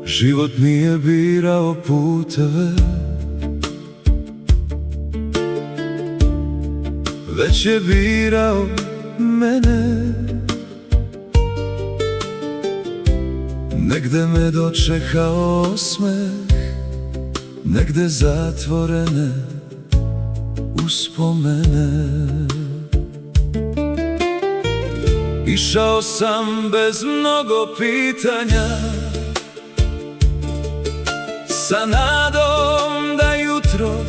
Život nije birao puteve, već je birao mene. Negde me dočekao osmeh, negde zatvorene uspomene. Išao sam bez mnogo pitanja, sa nadom da jutro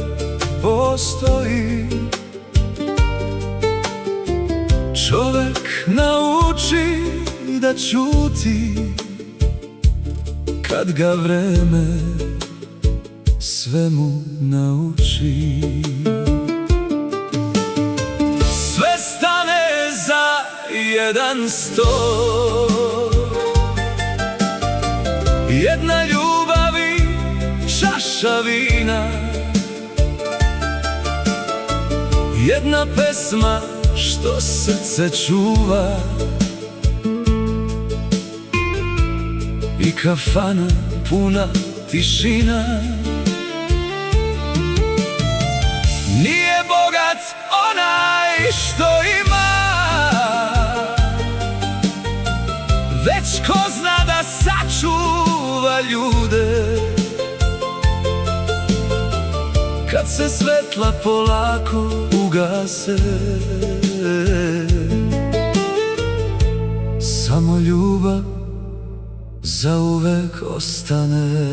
postoji. Čovek nauči da ćuti kad ga vreme svemu nauči. Sve stane za jedan sto, jedna ljubav i čaša vina, jedna pesma što srce čuva i kafana puna tišina. Nije bogat onaj što ima, već ko zna da sačuva ljude. Kad se svetla polako ugase, samo ljubav zauvek ostane.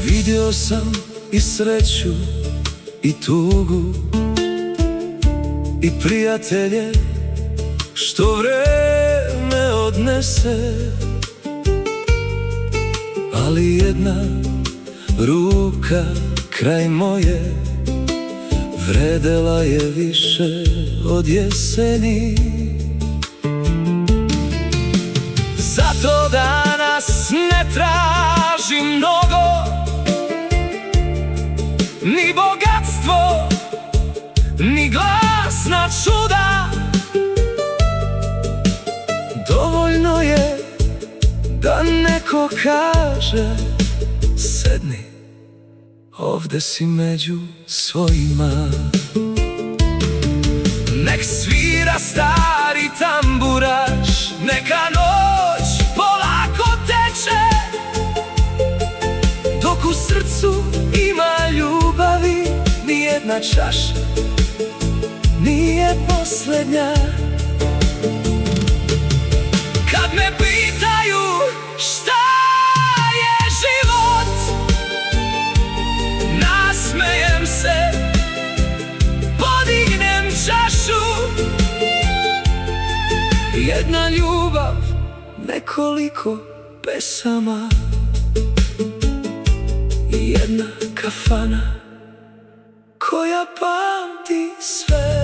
Vidio sam i sreću i tugu i prijatelje što vreme odnese, ali jedna ruka kraj moje vredela je više od jeseni. Zato danas ne tražim mnogo, ni bogatstvo, ni glasna čuda. Dovoljno je da neko kaže sedni, ovde si među svojima. Nek svira stari tamburaš, neka noć polako teče, dok u srcu ima ljubavi. Nijedna čaša nije posljednja. Kad me pitaju šta je život, nasmejem se, podignem čašu. Jedna ljubav, nekoliko pesama, jedna kafana koja pamti sve.